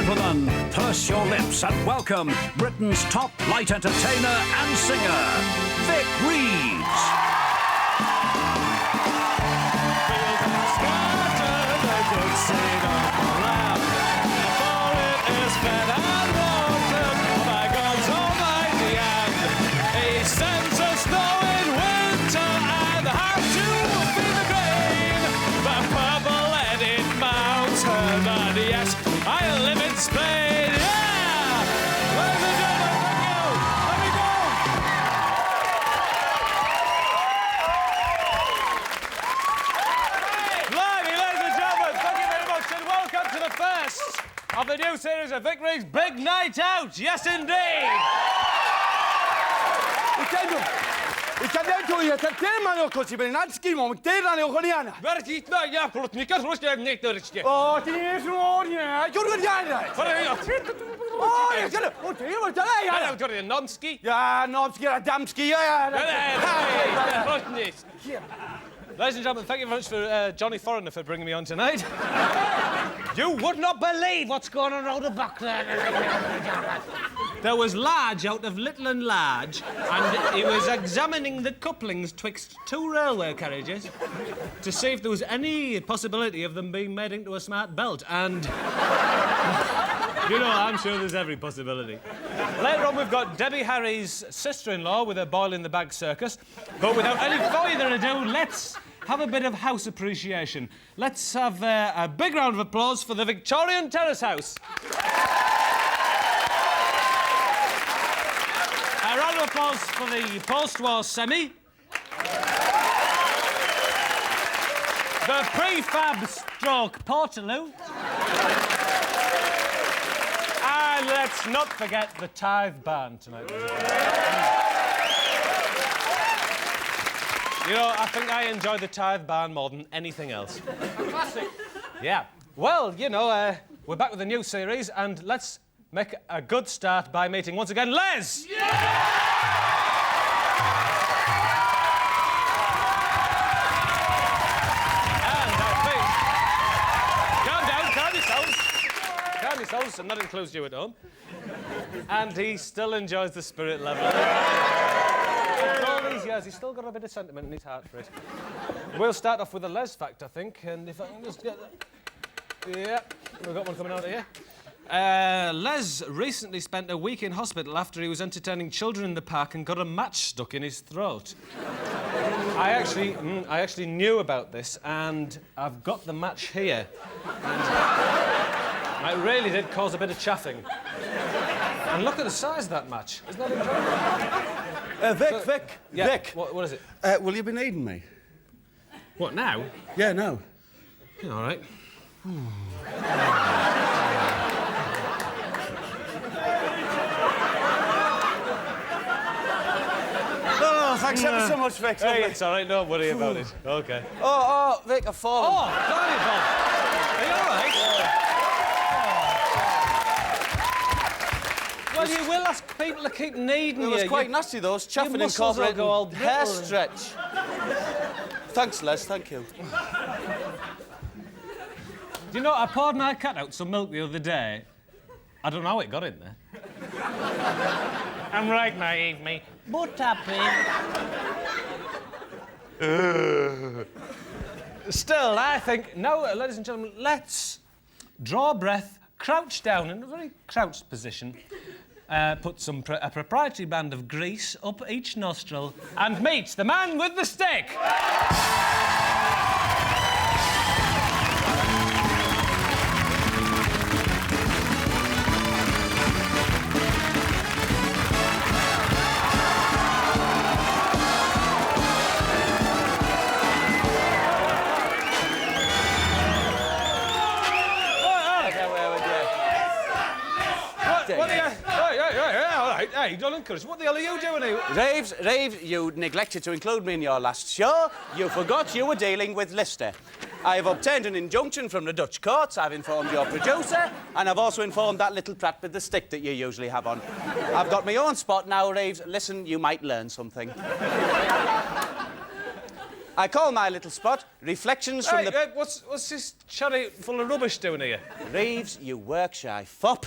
gentlemen, purse your lips and welcome Britain's top light entertainer and singer, Vic Reeves. Of the new series of Vic Reeves' Big Night Out, yes indeed! Ik kan niet doen, je kan helemaal niet goed. Je bent een ski, maar ik deed dat ook niet aan. Waar is het nou? Ja, klopt niet. Ik kan rustig niet door het Oh, het is een oorje. Ik doe het niet. Wat is dat? Oh, je kan het. Wat is het? Ja, doe je Nomski? Ja, Nomski, Damski, ja. Nee, dat niet. Ladies and gentlemen, thank you very much for Johnny Foreigner for bringing me on tonight. You would not believe what's going on around the back there. There was Large out of Little and Large, and he was examining the couplings twixt two railway carriages to see if there was any possibility of them being made into a smart belt, and... you know, I'm sure there's every possibility. Later on, we've got Debbie Harry's sister-in-law with her boil-in-the-bag circus, but without any further ado, let's have a bit of house appreciation. Let's have a big round of applause for the Victorian Terrace House. A round of applause for the post-war semi. The prefab stroke Portaloo. And let's not forget the Tithe Band tonight. You know, I think I enjoy the Tithe Band more than anything else. Classic. Yeah. Well, you know, we're back with a new series, and let's make a good start by meeting once again Les! Yeah! And I think... calm yourselves, and that includes you at home. And he still enjoys the spirit level. After all these years, he's still got a bit of sentiment in his heart for it. We'll start off with a Les fact, I think, and if I can just get that... Yeah, we've got one coming out of here. Les recently spent a week in hospital after he was entertaining children in the park and got a match stuck in his throat. I actually knew about this, and I've got the match here. And it really did cause a bit of chaffing. And look at the size of that match. Isn't that enjoyable? Vic. Yeah, Vic. What is it? Will you be needing me? What, now? Yeah, no. Yeah, all right. Oh, thanks ever so much, Vic. Hey, it's all right. Don't worry about it. OK. Oh, Vic, I've fallen. Oh, blimey, Bob. Are you all right? Well, you will ask people to keep needing you. It was quite nasty, though. Chaffing incorporated hair stretch. Thanks, Les. Thank you. Do you know, I poured my cat out some milk the other day. I don't know how it got in there. I'm right naive, me. But happy. Still, I think... Now, ladies and gentlemen, let's draw breath, crouch down in a very crouched position, put a proprietary band of grease up each nostril, and meet the man with the stick! Hey, don't encourage. What the hell are you doing here? Reeves, you neglected to include me in your last show. You forgot you were dealing with Lister. I have obtained an injunction from the Dutch courts. I've informed your producer, and I've also informed that little prat with the stick that you usually have on. I've got my own spot now, Reeves. Listen, you might learn something. I call my little spot Reflections from the... what's this chariot full of rubbish doing here? Reeves, you work-shy fop.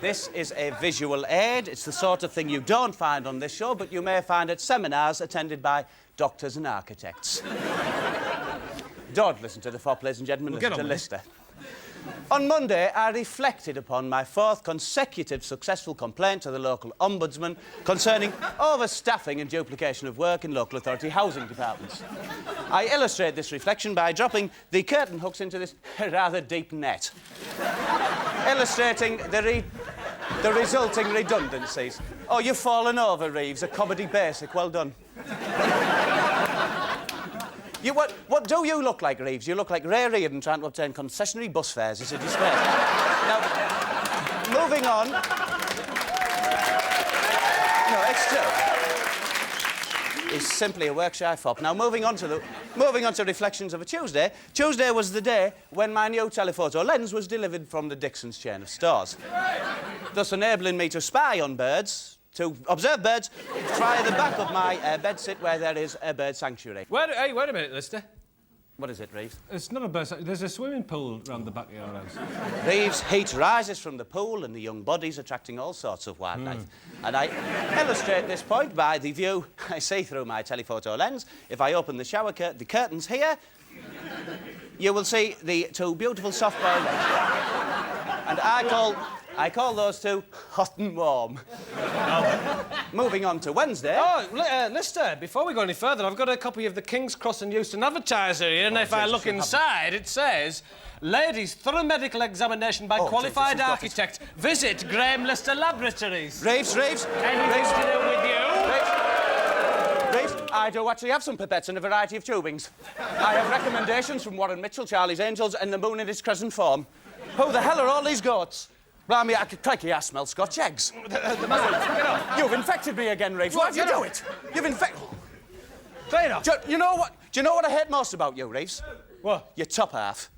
This is a visual aid. It's the sort of thing you don't find on this show, but you may find at seminars attended by doctors and architects. Don't listen to the fop, ladies and gentlemen. Listen to Lister. On Monday, I reflected upon my 4th consecutive successful complaint to the local ombudsman concerning overstaffing and duplication of work in local authority housing departments. I illustrate this reflection by dropping the curtain hooks into this rather deep net, illustrating the resulting redundancies. Oh, you've fallen over, Reeves. A comedy basic. Well done. What do you look like, Reeves? You look like Ray Reardon trying to obtain concessionary bus fares. It's a disgrace. Now, moving on... No, it's true. He's simply a work-shy fop. Now, moving on to Reflections of a Tuesday. Tuesday was the day when my new telephoto lens was delivered from the Dixon's chain of stores, thus enabling me to spy on birds, to observe birds, try the back of my bedsit where there is a bird sanctuary. Wait a minute, Lister. What is it, Reeves? It's not a bird sanctuary. There's a swimming pool round the back of your house. Reeves, heat rises from the pool and the young bodies attracting all sorts of wildlife. And I illustrate this point by the view I see through my telephoto lens. If I open the shower the curtains here, you will see the 2 beautiful soft-boiled eggs. And I call those 2 hot and warm. Moving on to Wednesday. Oh, Lister, before we go any further, I've got a copy of the King's Cross and Euston Advertiser here, and if I look inside, it says, Ladies, thorough medical examination by qualified architect. Visit Graham Lister Laboratories. Reeves. Anything to do with you? Reeves, I do actually have some pipettes and a variety of tubings. I have recommendations from Warren Mitchell, Charlie's Angels, and the moon in its crescent form. Who the hell are all these goats? Blimey, crikey, I smell Scotch eggs. You've infected me again, Reeves. Why'd you do it? You've infected... Fair enough. Do you know what I hate most about you, Reeves? What? Your top half.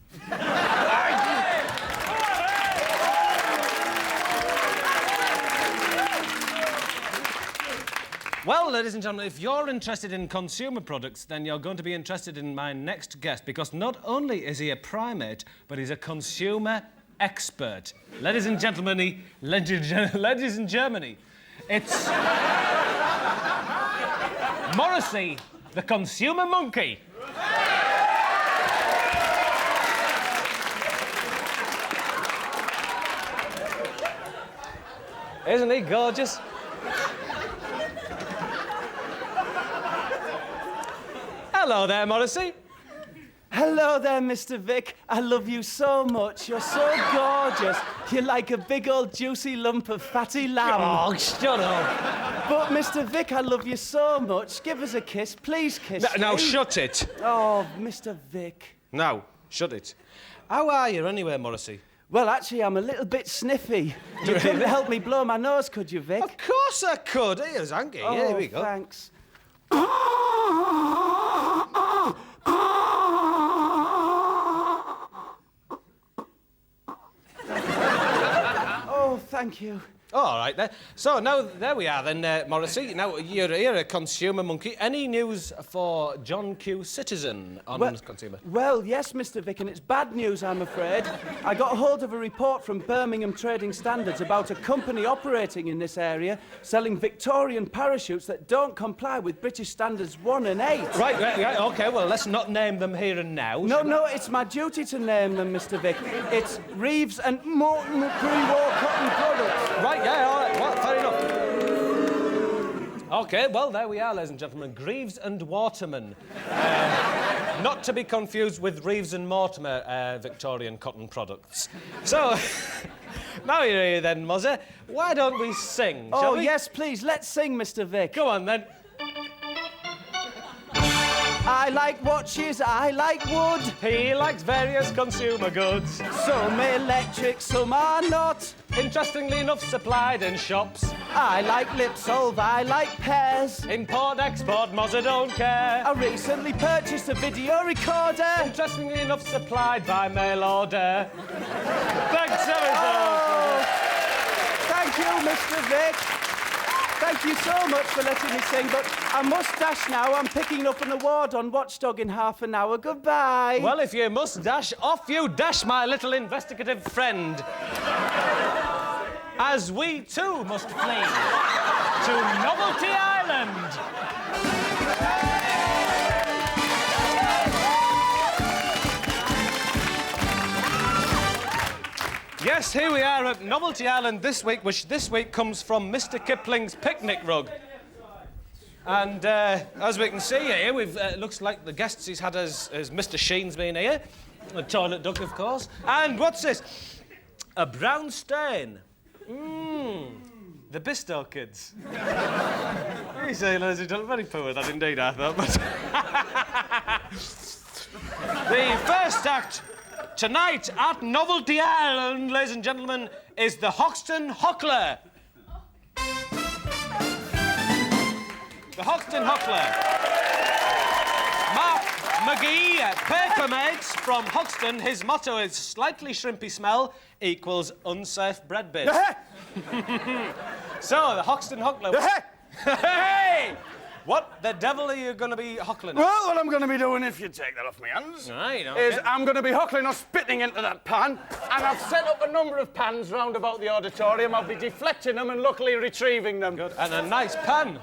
Well, ladies and gentlemen, if you're interested in consumer products, then you're going to be interested in my next guest, because not only is he a primate, but he's a consumer expert. Ladies and gentlemen, it's Morrissey, the consumer monkey. Isn't he gorgeous? Hello there, Morrissey. Hello there, Mr. Vic. I love you so much. You're so gorgeous. You're like a big old juicy lump of fatty lamb. Oh, shut up. But, Mr. Vic, I love you so much. Give us a kiss. Please kiss me. Now, shut it. Oh, Mr. Vic. Now, shut it. How are you anyway, Morrissey? Well, actually, I'm a little bit sniffy. You couldn't help me blow my nose, could you, Vic? Of course I could. Here's Angie. Oh, here we go. Thanks. Oh, thank you. All right, then. So, now, there we are, then, Morrissey. Now, you're a consumer monkey. Any news for John Q. Citizen on consumer? Well, yes, Mr. Vic, and it's bad news, I'm afraid. I got hold of a report from Birmingham Trading Standards about a company operating in this area selling Victorian parachutes that don't comply with British Standards 1 and 8. Right, OK, well, let's not name them here and now. No, it's my duty to name them, Mr. Vic. It's Reeves and Mortimer pre-war cotton products. Right, yeah, all right, well, fair enough. OK, well, there we are, ladies and gentlemen. Reeves and Mortimer. Not to be confused with Reeves and Mortimer Victorian cotton products. So, now you're here then, Mozzie, why don't we sing, shall we? Oh, yes, please, let's sing, Mr. Vic. Go on, then. I like watches, I like wood. He likes various consumer goods. Some electric, some are not. Interestingly enough, supplied in shops. I like lip salve, I like pears. Import, export, Mozzie don't care. I recently purchased a video recorder. Interestingly enough, supplied by mail order. Thanks ever so much. Thank you, Mr. Vic. Thank you so much for letting me sing, but I must dash now. I'm picking up an award on Watchdog in half an hour. Goodbye. Well, if you must dash, off you dash, my little investigative friend. As we too must flee to Novelty Island. Yes, here we are at Novelty Island this week, which this week comes from Mr. Kipling's picnic rug. And as we can see here, looks like the guests he's had as Mr. Sheen's been here. The toilet duck, of course. And what's this? A brown stain. The Bisto kids. You say, ladies and gentlemen, very poor that indeed, I thought. But the first act tonight at Novelty Island, ladies and gentlemen, is the Hoxton Hockler. The Hoxton Hockler. Mark McGee, papermates from Hoxton. His motto is slightly shrimpy smell equals unsafe bread bin. So, the Hoxton Hockler. Hey! What the devil are you going to be hockling? Well, what I'm going to be doing, if you take that off my hands, Right, okay. is I'm going to be hockling or spitting into that pan, and I've set up a number of pans round about the auditorium. I'll be deflecting them and luckily retrieving them. Good. And a nice pan.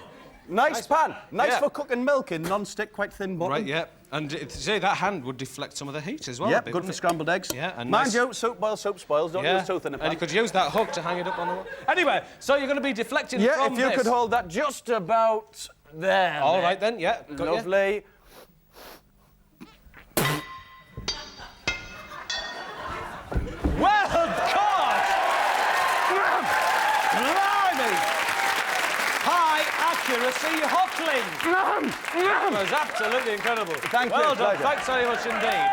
Nice pan. Nice Yeah. for cooking milk in, non-stick, quite thin bottom. Right, yeah. And say that hand would deflect some of the heat as well. Yep, a bit, good for wouldn't it? scrambled eggs. Yeah, and Mind nice- you, soap boils, soap spoils. Don't use tooth in a pan. And you could use that hook to hang it up on the wall. Anyway, so you're going to be deflecting Yeah, from if you this. could hold that just about there. All mate. right then, yeah. Got you. Lovely. Well caught! Blimey! High accuracy hockling. That was absolutely incredible. Thank you, Well done. pleasure. Thanks very much indeed.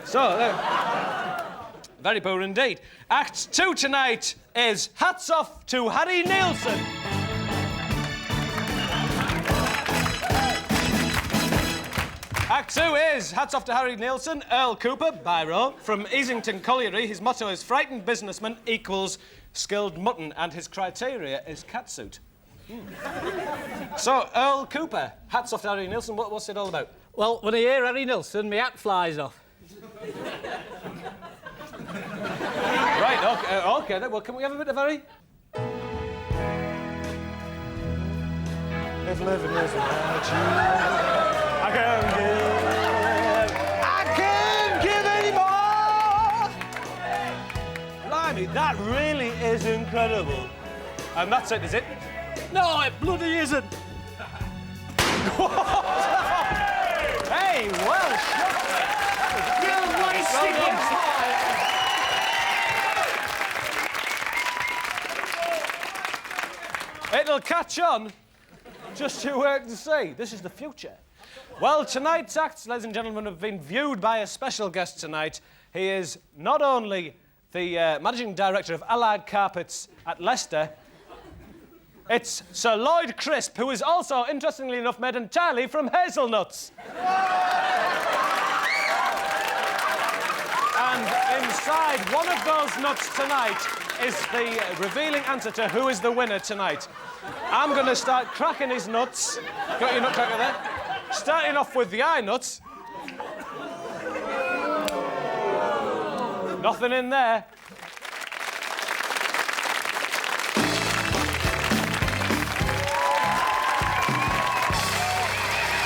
So, very poor indeed. Act 2 tonight is Hats Off to Harry Nielsen. Act 2 is Hats Off to Harry Nielsen, Earl Cooper, Biro, from Easington Colliery. His motto is frightened businessman equals skilled mutton, and his criteria is catsuit. So, Earl Cooper, Hats Off to Harry Nielsen, what's it all about? Well, when I hear Harry Nilsson, my hat flies off. Right, okay then. Well, can we have a bit of Harry? If living is without you, I can't give any more. Blimey, that really is incredible. And that's it, is it? No, it bloody isn't. Hey, well shot. You wasted your time. It'll catch on. Just you wait and see. This is the future. Well, tonight's acts, ladies and gentlemen, have been viewed by a special guest tonight. He is not only the managing director of Allied Carpets at Leicester, it's Sir Lloyd Crisp, who is also, interestingly enough, made entirely from hazelnuts. And inside one of those nuts tonight is the revealing answer to who is the winner tonight. I'm going to start cracking his nuts. Got your nutcracker there? Starting off with the eye nuts. Nothing in there.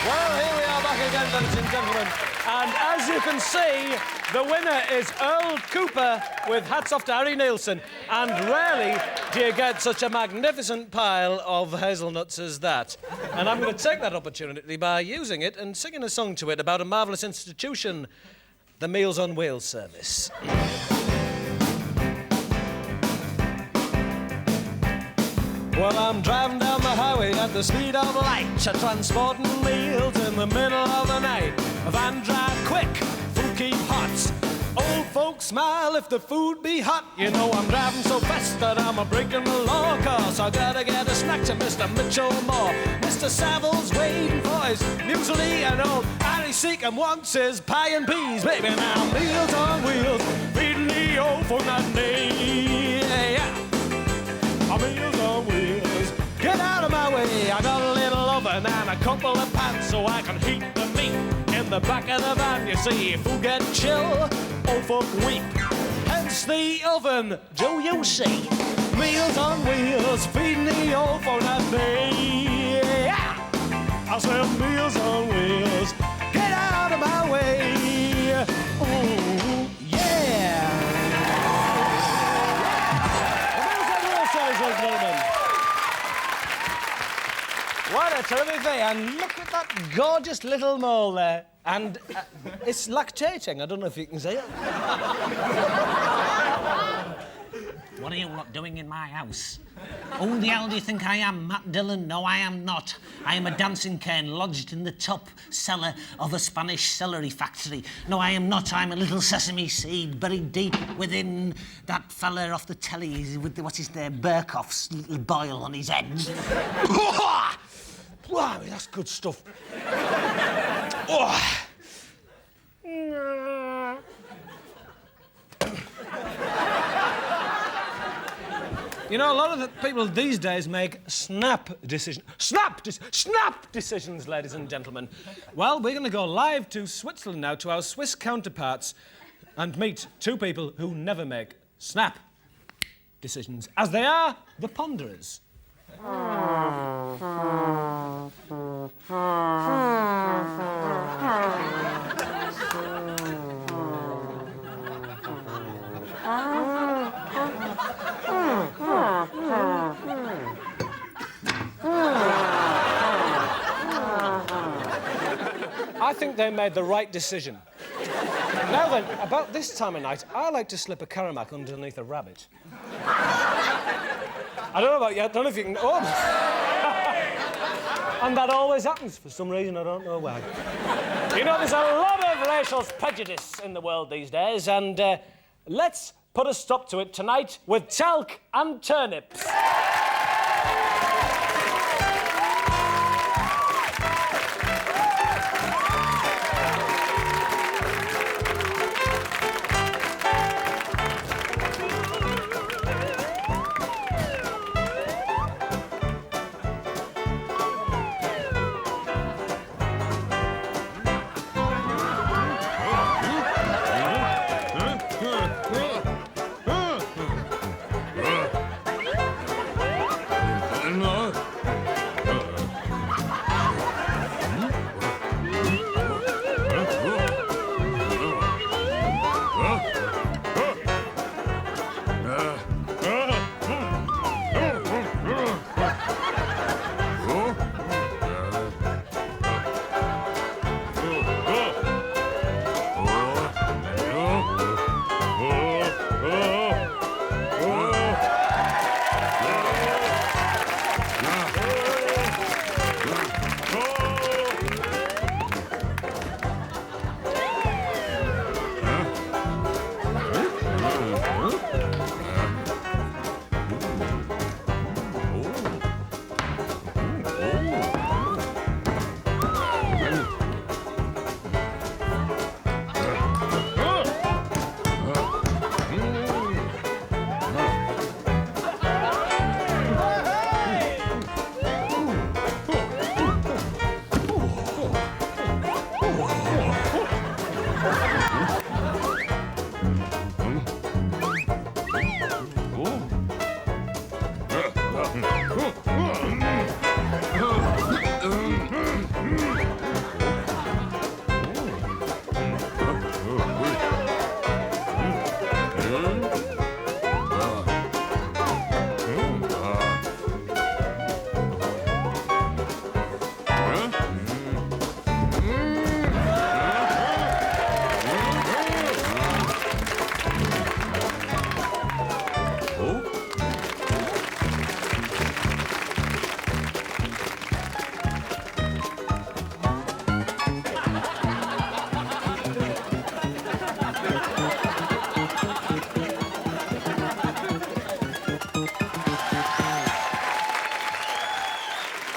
Well, here we are back again, ladies and gentlemen. And as you can see, the winner is Earl Cooper with Hats Off to Harry Nielsen. And rarely do you get such a magnificent pile of hazelnuts as that. And I'm going to take that opportunity by using it and singing a song to it about a marvellous institution, the Meals on Wheels service. Well, I'm driving down the highway at the speed of light, transporting meals in the middle of the night. Van drive quick, food keep hot. Old folks smile if the food be hot. You know I'm driving so fast that I'm breaking the law, 'cause I gotta get a snack to Mr. Mitchell Moore. Mr. Savile's waiting for his muesli, and old Harry Seacombe wants his pie and peas. Baby, now Meals on Wheels, feeding the old folk not day. a couple of pans so I can heat the meat in the back of the van. You see, if you get chill, oh fuck weak. Hence the oven, do you see? Meals on wheels, feeding the old phone at me. Yeah! I said meals on wheels, get out of my way. Ooh, yeah! Meals on wheels, ladies and gentlemen. What a terrific day, and look at that gorgeous little mole there. And it's lactating, I don't know if you can see it. What are you lot doing in my house? Who the hell do you think I am, Matt Dillon? No, I am not. I am a dancing cane lodged in the top cellar of a Spanish celery factory. No, I am not. I'm a little sesame seed buried deep within that fella off the telly with the, what's his name, Burkoff's little boil on his head. Wow, that's good stuff. Oh. You know, a lot of the people these days make snap decisions, ladies and gentlemen. Well, we're going to go live to Switzerland now, to our Swiss counterparts, and meet two people who never make snap decisions, as they are the Ponderers. I think they made the right decision. Now then, about this time of night, I like to slip a Karamak underneath a rabbit. I don't know about you, I don't know if you can... Oh! And that always happens for some reason, I don't know why. You know, there's a lot of racial prejudice in the world these days, and let's put a stop to it tonight with talc and turnips.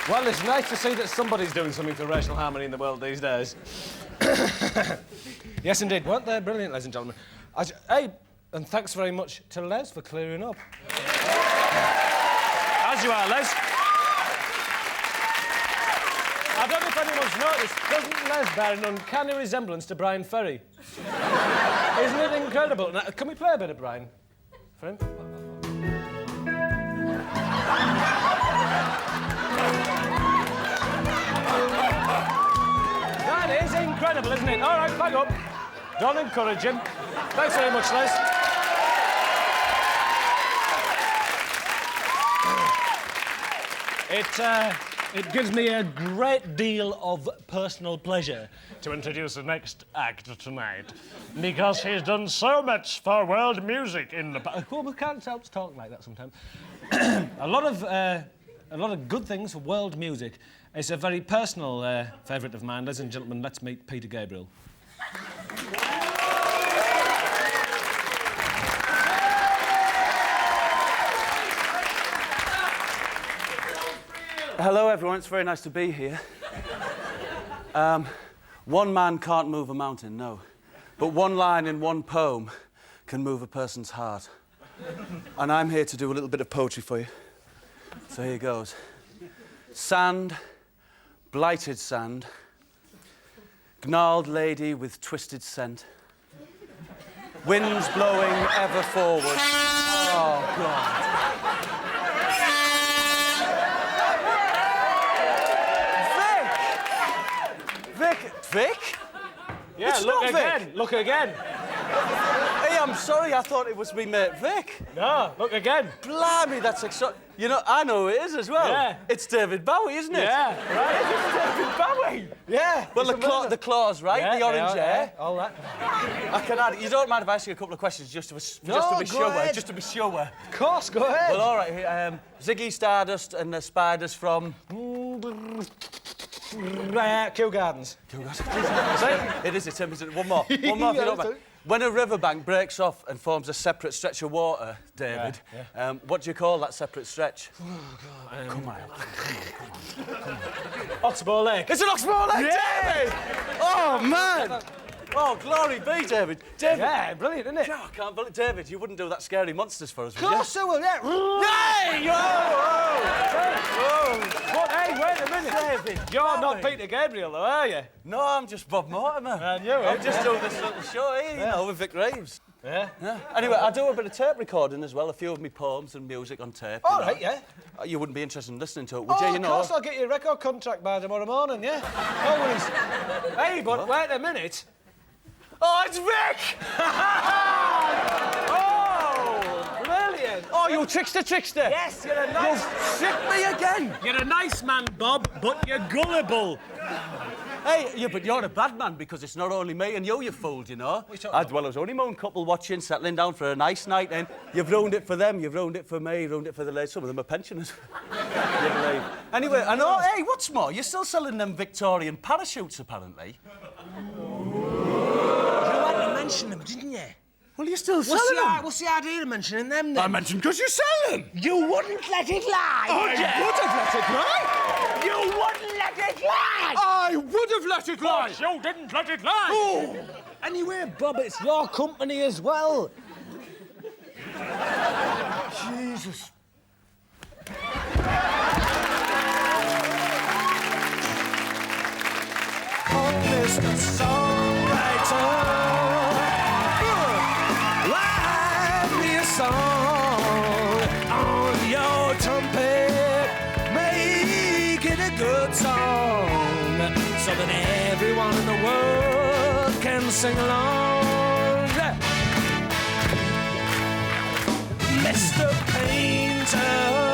Well, it's nice to see that somebody's doing something for racial harmony in the world these days. Yes, indeed. Weren't they brilliant, ladies and gentlemen? Hey, and thanks very much to Les for clearing up. As you are, Les. I don't know if anyone's noticed, doesn't Les bear an uncanny resemblance to Brian Ferry? Isn't it incredible? Now, can we play a bit of Brian for him? That is incredible, isn't it? All right, back up. Don't encourage him. Thanks very much, Les. It gives me a great deal of personal pleasure to introduce the next act tonight, because he's done so much for world music in the past. Well, we can't help talking like that sometimes. a lot of good things for world music. It's a very personal favourite of mine. Ladies and gentlemen, let's meet Peter Gabriel. Hello, everyone. It's very nice to be here. One man can't move a mountain, no. But one line in one poem can move a person's heart. And I'm here to do a little bit of poetry for you. So here goes. Sand, blighted sand, gnarled lady with twisted scent, winds blowing ever forward. Oh, God. Vic? Yeah, it's look not again. Vic. Look again. Hey, I'm sorry, I thought it was me mate Vic. No, look again. Blimey, that's exciting. You know, I know who it is as well. Yeah. It's David Bowie, isn't it? Yeah, right. It's David Bowie. Yeah. Well, the claws, right? Yeah, the orange hair. Yeah, all that. I can add. You don't mind if I ask you a couple of questions just to be sure? Ahead. Just to be sure. Of course, go ahead. Well, all right. Ziggy Stardust and the Spiders from... Kew Gardens. It is, it's one more. One more, if you don't mind. When a riverbank breaks off and forms a separate stretch of water, David, what do you call that separate stretch? Oh, God. Come on. Oxbow Lake. It's an Oxbow Lake, Yeah. David! Oh, man! Oh, glory be, David. David. Yeah, brilliant, isn't it? Oh, I can't believe David, you wouldn't do that Scary Monsters for us, would you? Of course I will, yeah. Hey! Whoa! But, hey, wait a minute. David, You're not Peter Gabriel, though, are you? No, I'm just Bob Mortimer. I knew it. I'm just doing this little show here, you know, with Vic Reeves. Yeah. Anyway, I do a bit of tape recording as well, a few of my poems and music on tape. All right, yeah. You wouldn't be interested in listening to it, would you? You Of know? course I'll get you a record contract by tomorrow morning, yeah? No worries. Hey, but wait a minute. Oh, it's Vic! Oh, brilliant. Oh, you trickster! Yes, you're a nice... Tricked me again! You're a nice man, Bob, but you're gullible. Hey, yeah, but you're a bad man because it's not only me and you fooled, you know. I was only my own couple watching, settling down for a nice night, and you've ruined it for them, you've ruined it for me, you've ruined it for the ladies. Some of them are pensioners. Anyway, I know. Hey, what's more, you're still selling them Victorian parachutes, apparently. You had to mention them, didn't you? Well, you're still selling them. What's the idea of mentioning them, then? I mentioned because you sell them. You wouldn't let it lie, would you? I would have let it lie. You wouldn't let it lie! I would have let it lie. You didn't let it lie. Oh. Anyway, Bob, it's your company as well. Jesus. Mr. Songwriter, write me a song on your trumpet, make it a good song, so that everyone in the world can sing along. Mr. Painter,